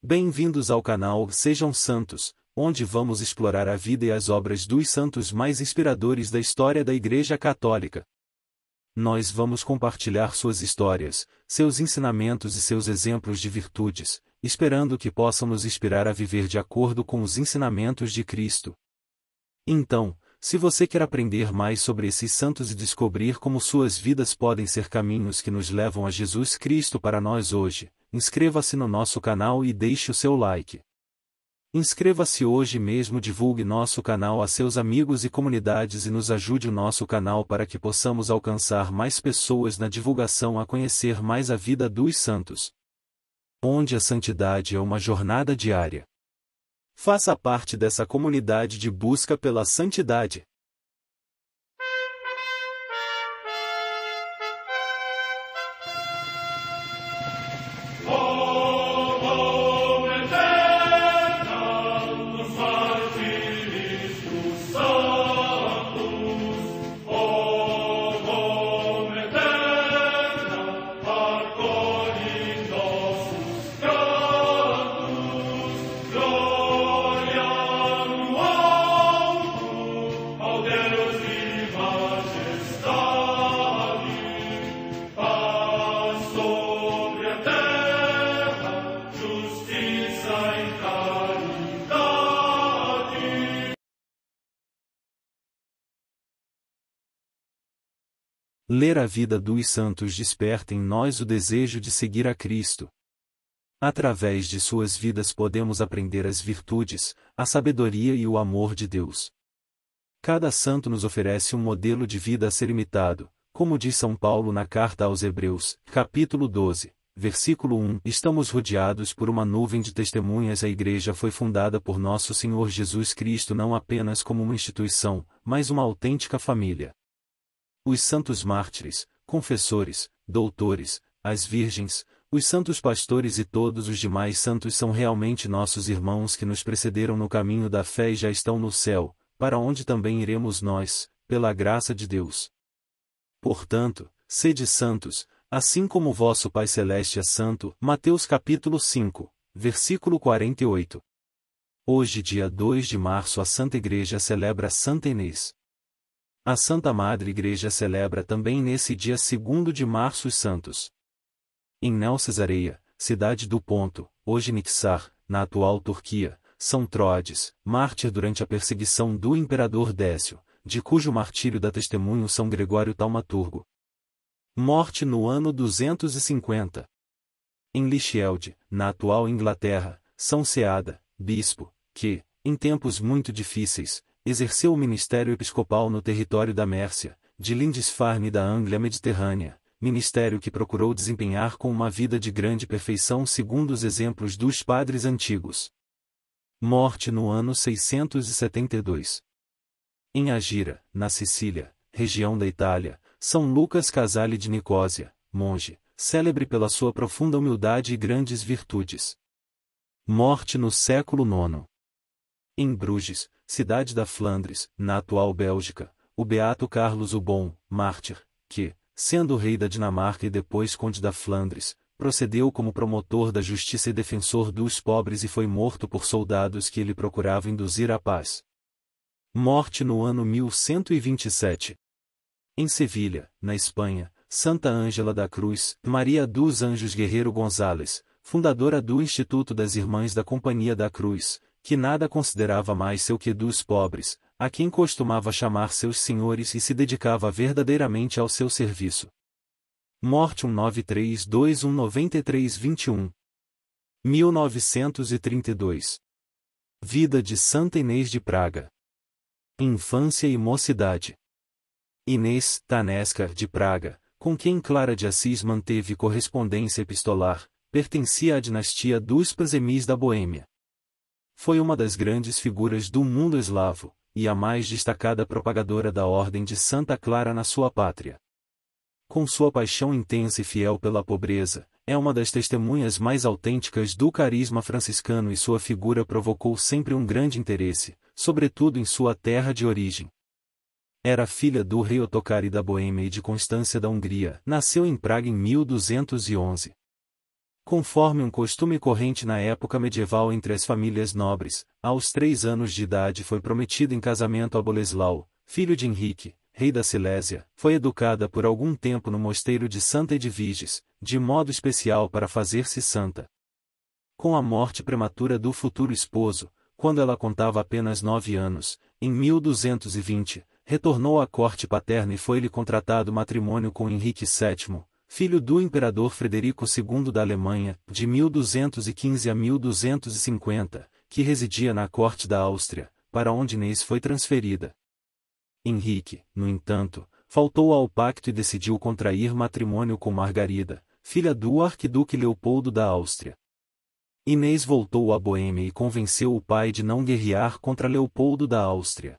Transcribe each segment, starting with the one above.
Bem-vindos ao canal Sejam Santos, onde vamos explorar a vida e as obras dos santos mais inspiradores da história da Igreja Católica. Nós vamos compartilhar suas histórias, seus ensinamentos e seus exemplos de virtudes, esperando que possam nos inspirar a viver de acordo com os ensinamentos de Cristo. Então, se você quer aprender mais sobre esses santos e descobrir como suas vidas podem ser caminhos que nos levam a Jesus Cristo para nós hoje, inscreva-se no nosso canal e deixe o seu like. Inscreva-se hoje mesmo, divulgue nosso canal a seus amigos e comunidades e nos ajude o nosso canal para que possamos alcançar mais pessoas na divulgação a conhecer mais a vida dos santos. Onde a santidade é uma jornada diária. Faça parte dessa comunidade de busca pela santidade. Ler a vida dos santos desperta em nós o desejo de seguir a Cristo. Através de suas vidas podemos aprender as virtudes, a sabedoria e o amor de Deus. Cada santo nos oferece um modelo de vida a ser imitado, como diz São Paulo na carta aos Hebreus, capítulo 12, versículo 1. Estamos rodeados por uma nuvem de testemunhas. A Igreja foi fundada por nosso Senhor Jesus Cristo não apenas como uma instituição, mas uma autêntica família. Os santos mártires, confessores, doutores, as virgens, os santos pastores e todos os demais santos são realmente nossos irmãos que nos precederam no caminho da fé e já estão no céu, para onde também iremos nós, pela graça de Deus. Portanto, sede santos, assim como vosso Pai Celeste é santo. Mateus capítulo 5, versículo 48. Hoje, dia 2 de março, a Santa Igreja celebra Santa Inês. A Santa Madre Igreja celebra também nesse dia 2º de março os santos. Em Neo-Cesareia, cidade do Ponto, hoje Niksar, na atual Turquia, São Troades, mártir durante a perseguição do imperador Décio, de cujo martírio dá testemunho São Gregório Taumaturgo. Morte no ano 250. Em Lichfield, na atual Inglaterra, São Ceada, bispo, que, em tempos muito difíceis, exerceu o ministério episcopal no território da Mércia, de Lindisfarne e da Anglia Mediterrânea, ministério que procurou desempenhar com uma vida de grande perfeição segundo os exemplos dos padres antigos. Morte no ano 672. Em Agira, na Sicília, região da Itália, São Lucas Casale de Nicósia, monge, célebre pela sua profunda humildade e grandes virtudes. Morte no século IX. Em Bruges, cidade da Flandres, na atual Bélgica, o beato Carlos o Bom, mártir, que, sendo rei da Dinamarca e depois conde da Flandres, procedeu como promotor da justiça e defensor dos pobres e foi morto por soldados que ele procurava induzir à paz. Morte no ano 1127. Em Sevilha, na Espanha, Santa Ângela da Cruz, Maria dos Anjos Guerreiro González, fundadora do Instituto das Irmãs da Companhia da Cruz, que nada considerava mais seu que dos pobres, a quem costumava chamar seus senhores e se dedicava verdadeiramente ao seu serviço. Morte 193219321. 1932. Vida de Santa Inês de Praga. Infância e mocidade. Inês Tanesca de Praga, com quem Clara de Assis manteve correspondência epistolar, pertencia à dinastia dos Prazemis da Boêmia. Foi uma das grandes figuras do mundo eslavo, e a mais destacada propagadora da Ordem de Santa Clara na sua pátria. Com sua paixão intensa e fiel pela pobreza, é uma das testemunhas mais autênticas do carisma franciscano e sua figura provocou sempre um grande interesse, sobretudo em sua terra de origem. Era filha do rei Otokar da Boêmia e de Constância da Hungria, nasceu em Praga em 1211. Conforme um costume corrente na época medieval entre as famílias nobres, aos 3 anos de idade foi prometida em casamento a Boleslau, filho de Henrique, rei da Silésia. Foi educada por algum tempo no mosteiro de Santa Edviges, de modo especial para fazer-se santa. Com a morte prematura do futuro esposo, quando ela contava apenas 9 anos, em 1220, retornou à corte paterna e foi-lhe contratado matrimônio com Henrique VII, filho do imperador Frederico II da Alemanha, de 1215 a 1250, que residia na corte da Áustria, para onde Inês foi transferida. Henrique, no entanto, faltou ao pacto e decidiu contrair matrimônio com Margarida, filha do arquiduque Leopoldo da Áustria. Inês voltou à Boêmia e convenceu o pai de não guerrear contra Leopoldo da Áustria.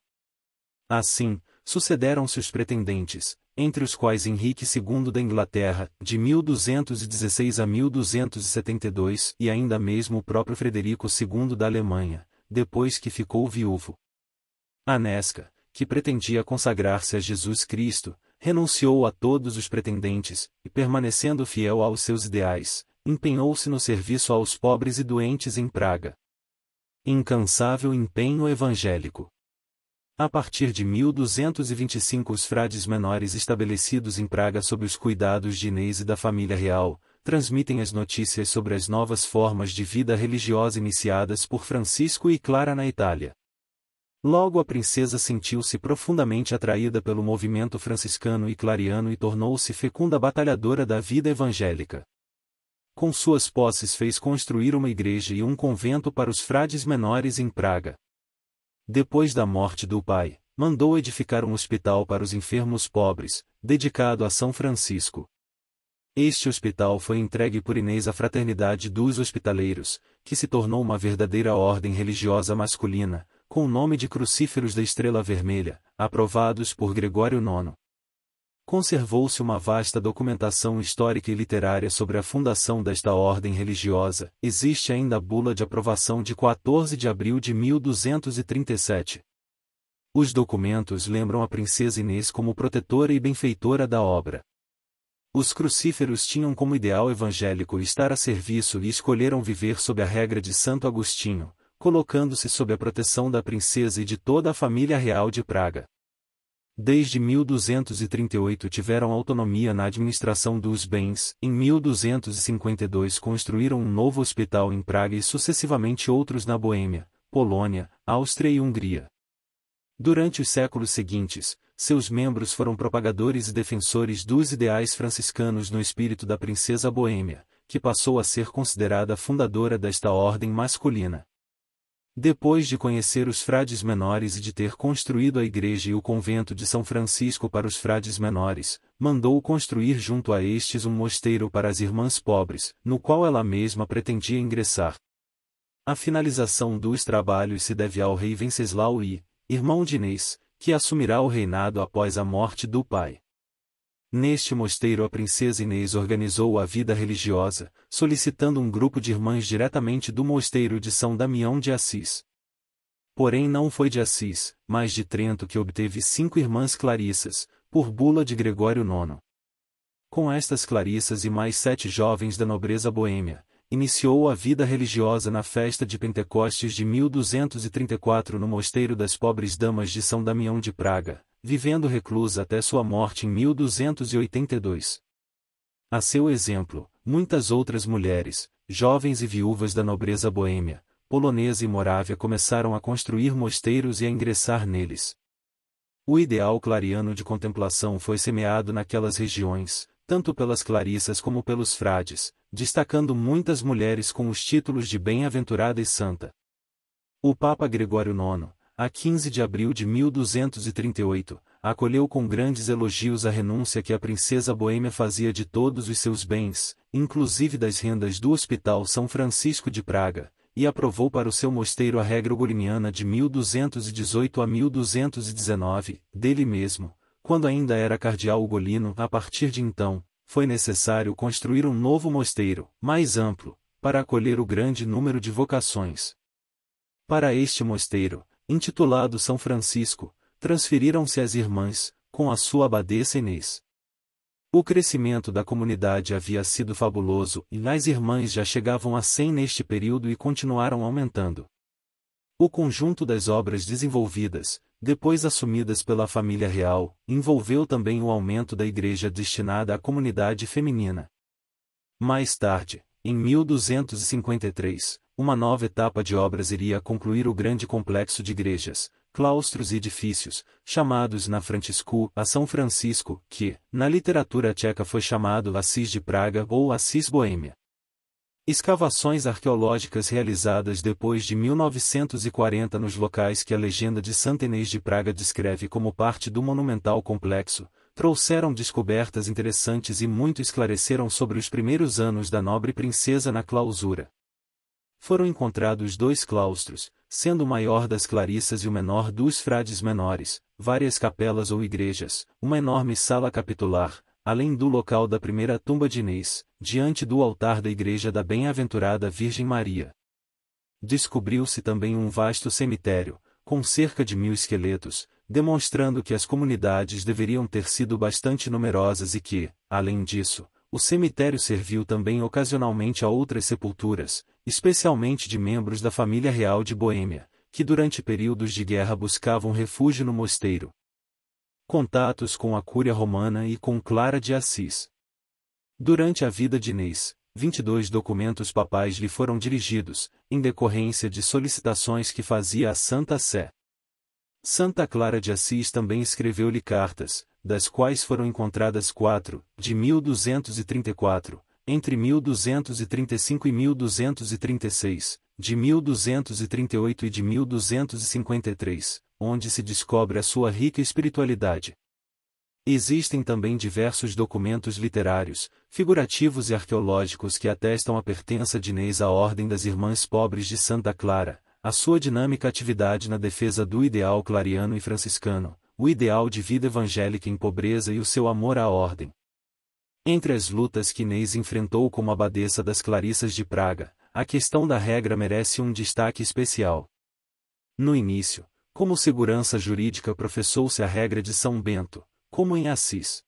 Assim, sucederam-se os pretendentes, entre os quais Henrique II da Inglaterra, de 1216 a 1272, e ainda mesmo o próprio Frederico II da Alemanha, depois que ficou viúvo. Anesca, que pretendia consagrar-se a Jesus Cristo, renunciou a todos os pretendentes, e permanecendo fiel aos seus ideais, empenhou-se no serviço aos pobres e doentes em Praga. Incansável empenho evangélico. A partir de 1225 os frades menores estabelecidos em Praga sob os cuidados de Inês e da família real, transmitem as notícias sobre as novas formas de vida religiosa iniciadas por Francisco e Clara na Itália. Logo a princesa sentiu-se profundamente atraída pelo movimento franciscano e clariano e tornou-se fecunda batalhadora da vida evangélica. Com suas posses fez construir uma igreja e um convento para os frades menores em Praga. Depois da morte do pai, mandou edificar um hospital para os enfermos pobres, dedicado a São Francisco. Este hospital foi entregue por Inês à Fraternidade dos Hospitaleiros, que se tornou uma verdadeira ordem religiosa masculina, com o nome de Crucíferos da Estrela Vermelha, aprovados por Gregório IX. Conservou-se uma vasta documentação histórica e literária sobre a fundação desta ordem religiosa. Existe ainda a bula de aprovação de 14 de abril de 1237. Os documentos lembram a princesa Inês como protetora e benfeitora da obra. Os crucíferos tinham como ideal evangélico estar a serviço e escolheram viver sob a regra de Santo Agostinho, colocando-se sob a proteção da princesa e de toda a família real de Praga. Desde 1238 tiveram autonomia na administração dos bens. Em 1252 construíram um novo hospital em Praga e sucessivamente outros na Boêmia, Polônia, Áustria e Hungria. Durante os séculos seguintes, seus membros foram propagadores e defensores dos ideais franciscanos no espírito da princesa boêmia, que passou a ser considerada fundadora desta ordem masculina. Depois de conhecer os frades menores e de ter construído a igreja e o convento de São Francisco para os frades menores, mandou construir junto a estes um mosteiro para as irmãs pobres, no qual ela mesma pretendia ingressar. A finalização dos trabalhos se deve ao rei Venceslau I, irmão de Inês, que assumirá o reinado após a morte do pai. Neste mosteiro a princesa Inês organizou a vida religiosa, solicitando um grupo de irmãs diretamente do mosteiro de São Damião de Assis. Porém não foi de Assis, mas de Trento que obteve 5 irmãs clarissas, por bula de Gregório IX. Com estas clarissas e mais 7 jovens da nobreza boêmia, iniciou a vida religiosa na festa de Pentecostes de 1234 no Mosteiro das Pobres Damas de São Damião de Praga, vivendo reclusa até sua morte em 1282. A seu exemplo, muitas outras mulheres, jovens e viúvas da nobreza boêmia, polonesa e morávia começaram a construir mosteiros e a ingressar neles. O ideal clariano de contemplação foi semeado naquelas regiões, tanto pelas clarissas como pelos frades, destacando muitas mulheres com os títulos de bem-aventurada e santa. O Papa Gregório IX, a 15 de abril de 1238, acolheu com grandes elogios a renúncia que a princesa boêmia fazia de todos os seus bens, inclusive das rendas do Hospital São Francisco de Praga, e aprovou para o seu mosteiro a regra ugoliniana de 1218 a 1219, dele mesmo, quando ainda era cardeal ugolino. A partir de então, foi necessário construir um novo mosteiro, mais amplo, para acolher o grande número de vocações. Para este mosteiro, intitulado São Francisco, transferiram-se as irmãs, com a sua abadesa Inês. O crescimento da comunidade havia sido fabuloso e as irmãs já chegavam a 100 neste período e continuaram aumentando. O conjunto das obras desenvolvidas, depois assumidas pela família real, envolveu também o aumento da igreja destinada à comunidade feminina. Mais tarde, em 1253, uma nova etapa de obras iria concluir o grande complexo de igrejas, claustros e edifícios, chamados na Franciscu a São Francisco, que, na literatura tcheca foi chamado Assis de Praga ou Assis Boêmia. Escavações arqueológicas realizadas depois de 1940 nos locais que a legenda de Santa Inês de Praga descreve como parte do monumental complexo, trouxeram descobertas interessantes e muito esclareceram sobre os primeiros anos da nobre princesa na clausura. Foram encontrados 2 claustros, sendo o maior das Clarissas e o menor dos Frades Menores, várias capelas ou igrejas, uma enorme sala capitular, além do local da primeira tumba de Inês, diante do altar da igreja da Bem-aventurada Virgem Maria. Descobriu-se também um vasto cemitério, com cerca de 1000 esqueletos, demonstrando que as comunidades deveriam ter sido bastante numerosas e que, além disso, o cemitério serviu também ocasionalmente a outras sepulturas, especialmente de membros da família real de Boêmia, que durante períodos de guerra buscavam refúgio no mosteiro. Contatos com a Cúria Romana e com Clara de Assis. Durante a vida de Inês, 22 documentos papais lhe foram dirigidos, em decorrência de solicitações que fazia à Santa Sé. Santa Clara de Assis também escreveu-lhe cartas, das quais foram encontradas 4, de 1234, entre 1235 e 1236, de 1238 e de 1253, onde se descobre a sua rica espiritualidade. Existem também diversos documentos literários, figurativos e arqueológicos que atestam a pertença de Inês à Ordem das Irmãs Pobres de Santa Clara, a sua dinâmica atividade na defesa do ideal clariano e franciscano, o ideal de vida evangélica em pobreza e o seu amor à ordem. Entre as lutas que Inês enfrentou como abadesa das Clarissas de Praga, a questão da regra merece um destaque especial. No início, como segurança jurídica professou-se a regra de São Bento, como em Assis.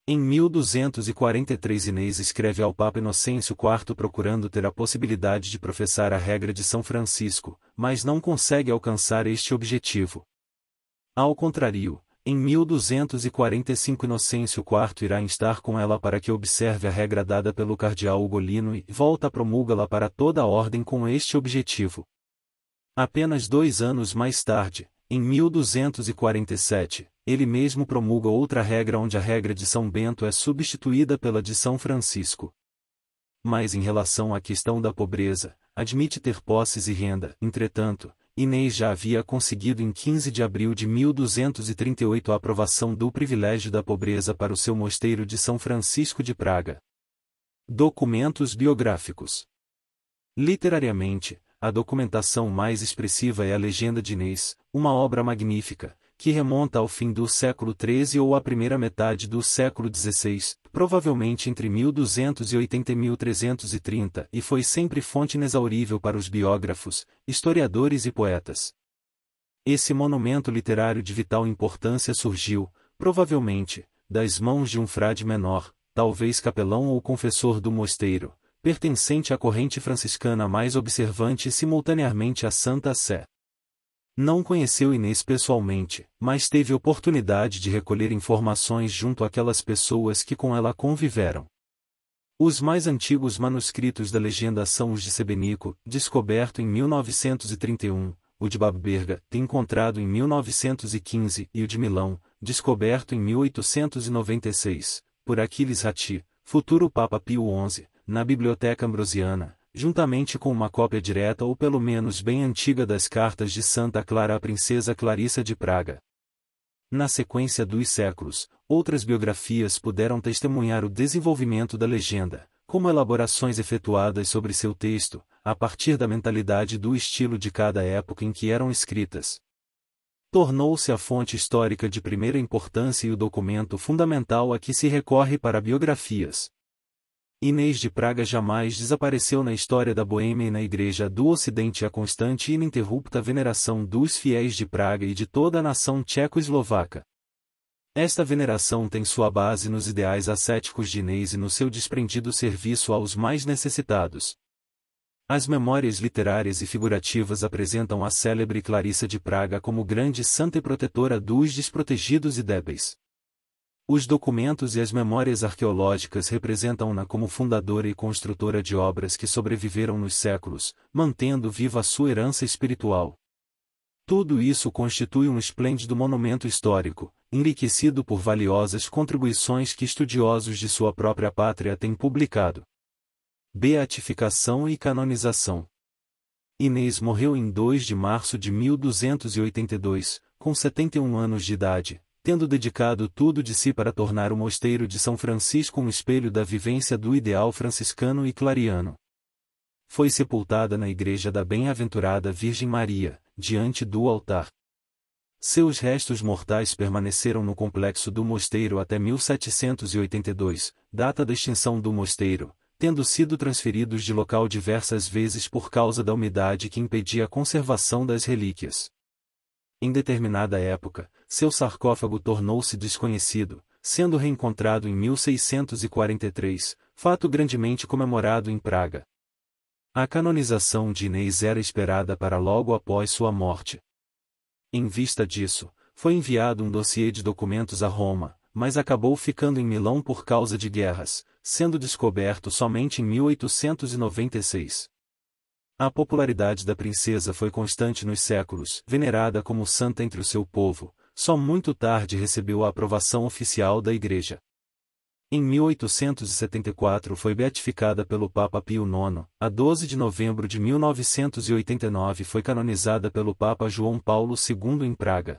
Em 1243 Inês escreve ao Papa Inocêncio IV procurando ter a possibilidade de professar a regra de São Francisco, mas não consegue alcançar este objetivo. Ao contrário, em 1245 Inocêncio IV irá instar com ela para que observe a regra dada pelo cardeal Ugolino e volta a promulgá-la para toda a ordem com este objetivo. Apenas 2 anos mais tarde, em 1247, ele mesmo promulga outra regra onde a regra de São Bento é substituída pela de São Francisco. Mas em relação à questão da pobreza, admite ter posses e renda, entretanto, Inês já havia conseguido em 15 de abril de 1238 a aprovação do privilégio da pobreza para o seu mosteiro de São Francisco de Praga. Documentos biográficos. Literariamente, a documentação mais expressiva é a Legenda de Inês, uma obra magnífica, que remonta ao fim do século XIII ou à primeira metade do século XVI, provavelmente entre 1280 e 1330, e foi sempre fonte inexaurível para os biógrafos, historiadores e poetas. Esse monumento literário de vital importância surgiu, provavelmente, das mãos de um frade menor, talvez capelão ou confessor do mosteiro, pertencente à corrente franciscana mais observante e simultaneamente à Santa Sé. Não conheceu Inês pessoalmente, mas teve oportunidade de recolher informações junto àquelas pessoas que com ela conviveram. Os mais antigos manuscritos da legenda são os de Sebenico, descoberto em 1931, o de Babberga, encontrado em 1915, e o de Milão, descoberto em 1896, por Aquiles Ratti, futuro Papa Pio XI, na Biblioteca Ambrosiana, juntamente com uma cópia direta ou pelo menos bem antiga das cartas de Santa Clara à princesa Clarissa de Praga. Na sequência dos séculos, outras biografias puderam testemunhar o desenvolvimento da legenda, como elaborações efetuadas sobre seu texto, a partir da mentalidade e do estilo de cada época em que eram escritas. Tornou-se a fonte histórica de primeira importância e o documento fundamental a que se recorre para biografias. Inês de Praga jamais desapareceu na história da Boêmia e na Igreja do Ocidente a constante e ininterrupta veneração dos fiéis de Praga e de toda a nação tcheco-eslovaca. Esta veneração tem sua base nos ideais ascéticos de Inês e no seu desprendido serviço aos mais necessitados. As memórias literárias e figurativas apresentam a célebre Clarissa de Praga como grande santa e protetora dos desprotegidos e débeis. Os documentos e as memórias arqueológicas representam-na como fundadora e construtora de obras que sobreviveram nos séculos, mantendo viva a sua herança espiritual. Tudo isso constitui um esplêndido monumento histórico, enriquecido por valiosas contribuições que estudiosos de sua própria pátria têm publicado. Beatificação e canonização. Inês morreu em 2 de março de 1282, com 71 anos de idade, tendo dedicado tudo de si para tornar o mosteiro de São Francisco um espelho da vivência do ideal franciscano e clariano. Foi sepultada na igreja da Bem-aventurada Virgem Maria, diante do altar. Seus restos mortais permaneceram no complexo do mosteiro até 1782, data da extinção do mosteiro, tendo sido transferidos de local diversas vezes por causa da umidade que impedia a conservação das relíquias. Em determinada época, seu sarcófago tornou-se desconhecido, sendo reencontrado em 1643, fato grandemente comemorado em Praga. A canonização de Inês era esperada para logo após sua morte. Em vista disso, foi enviado um dossiê de documentos a Roma, mas acabou ficando em Milão por causa de guerras, sendo descoberto somente em 1896. A popularidade da princesa foi constante nos séculos, venerada como santa entre o seu povo, só muito tarde recebeu a aprovação oficial da Igreja. Em 1874 foi beatificada pelo Papa Pio IX, a 12 de novembro de 1989 foi canonizada pelo Papa João Paulo II em Praga.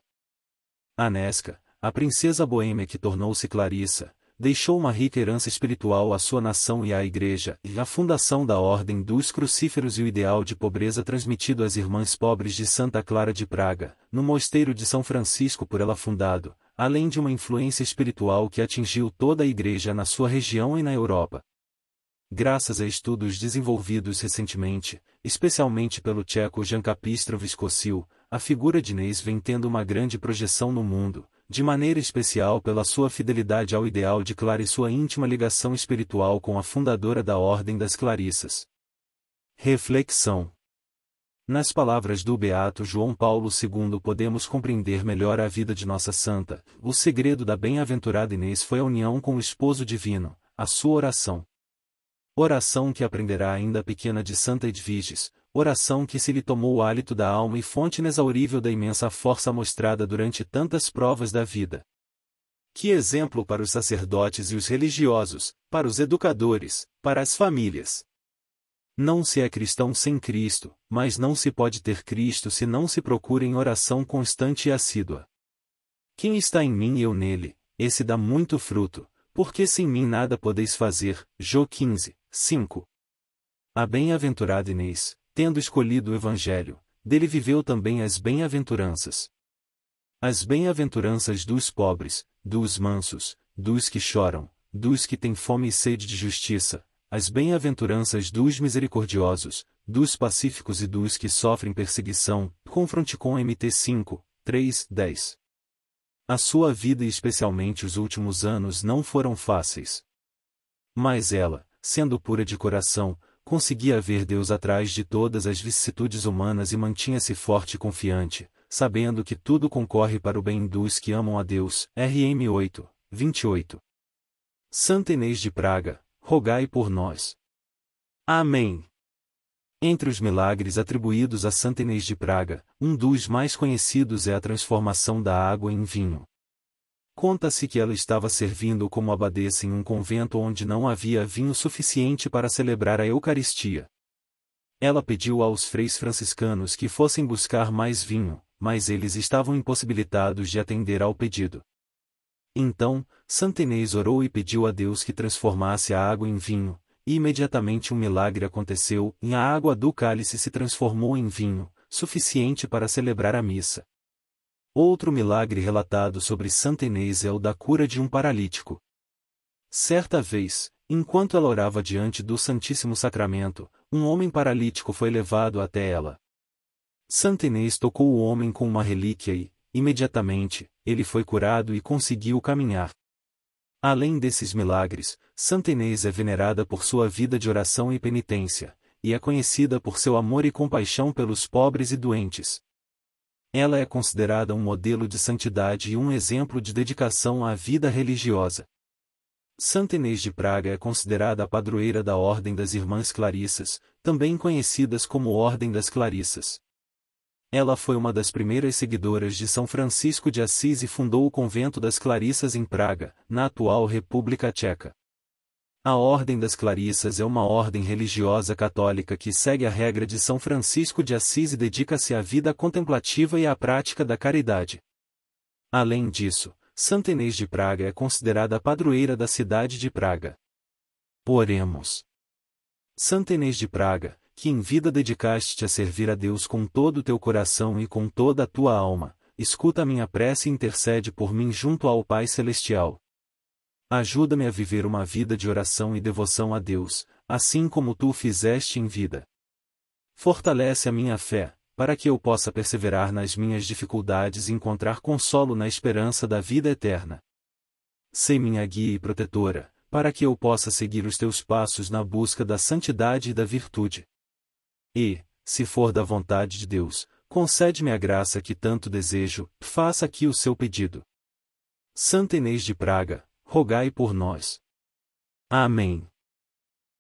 Anesca, a princesa boêmia que tornou-se Clarissa, deixou uma rica herança espiritual à sua nação e à Igreja, e a fundação da Ordem dos Crucíferos e o ideal de pobreza transmitido às irmãs pobres de Santa Clara de Praga, no mosteiro de São Francisco por ela fundado, além de uma influência espiritual que atingiu toda a Igreja na sua região e na Europa. Graças a estudos desenvolvidos recentemente, especialmente pelo tcheco Jan Kapistrov Skocil, a figura de Inês vem tendo uma grande projeção no mundo, de maneira especial pela sua fidelidade ao ideal de Clara e sua íntima ligação espiritual com a fundadora da Ordem das Clarissas. Reflexão. Nas palavras do Beato João Paulo II podemos compreender melhor a vida de nossa santa. O segredo da bem-aventurada Inês foi a união com o esposo divino, a sua oração. Oração que aprenderá ainda pequena de Santa Edviges, oração que se lhe tomou o hálito da alma e fonte inexaurível da imensa força mostrada durante tantas provas da vida. Que exemplo para os sacerdotes e os religiosos, para os educadores, para as famílias! Não se é cristão sem Cristo, mas não se pode ter Cristo se não se procura em oração constante e assídua. Quem está em mim e eu nele, esse dá muito fruto, porque sem mim nada podeis fazer. Jó 15, 5. A bem-aventurada Inês, tendo escolhido o Evangelho, dele viveu também as bem-aventuranças. As bem-aventuranças dos pobres, dos mansos, dos que choram, dos que têm fome e sede de justiça, as bem-aventuranças dos misericordiosos, dos pacíficos e dos que sofrem perseguição. Confronte com Mt 5, 3, 10. A sua vida e especialmente os últimos anos não foram fáceis. Mas ela, sendo pura de coração, conseguia ver Deus atrás de todas as vicissitudes humanas e mantinha-se forte e confiante, sabendo que tudo concorre para o bem dos que amam a Deus. Rm 8, 28. Santa Inês de Praga, rogai por nós. Amém. Entre os milagres atribuídos a Santa Inês de Praga, um dos mais conhecidos é a transformação da água em vinho. Conta-se que ela estava servindo como abadesa em um convento onde não havia vinho suficiente para celebrar a Eucaristia. Ela pediu aos freis franciscanos que fossem buscar mais vinho, mas eles estavam impossibilitados de atender ao pedido. Então, Santa Inês orou e pediu a Deus que transformasse a água em vinho, e imediatamente um milagre aconteceu, e a água do cálice se transformou em vinho, suficiente para celebrar a missa. Outro milagre relatado sobre Santa Inês é o da cura de um paralítico. Certa vez, enquanto ela orava diante do Santíssimo Sacramento, um homem paralítico foi levado até ela. Santa Inês tocou o homem com uma relíquia e, imediatamente, ele foi curado e conseguiu caminhar. Além desses milagres, Santa Inês é venerada por sua vida de oração e penitência, e é conhecida por seu amor e compaixão pelos pobres e doentes. Ela é considerada um modelo de santidade e um exemplo de dedicação à vida religiosa. Santa Inês de Praga é considerada a padroeira da Ordem das Irmãs Clarissas, também conhecidas como Ordem das Clarissas. Ela foi uma das primeiras seguidoras de São Francisco de Assis e fundou o Convento das Clarissas em Praga, na atual República Tcheca. A Ordem das Clarissas é uma ordem religiosa católica que segue a regra de São Francisco de Assis e dedica-se à vida contemplativa e à prática da caridade. Além disso, Santa Inês de Praga é considerada a padroeira da cidade de Praga. Oremos. Santa Inês de Praga, que em vida dedicaste-te a servir a Deus com todo o teu coração e com toda a tua alma, escuta a minha prece e intercede por mim junto ao Pai Celestial. Ajuda-me a viver uma vida de oração e devoção a Deus, assim como tu o fizeste em vida. Fortalece a minha fé, para que eu possa perseverar nas minhas dificuldades e encontrar consolo na esperança da vida eterna. Sê minha guia e protetora, para que eu possa seguir os teus passos na busca da santidade e da virtude. E, se for da vontade de Deus, concede-me a graça que tanto desejo, faça aqui o seu pedido. Santa Inês de Praga, rogai por nós. Amém.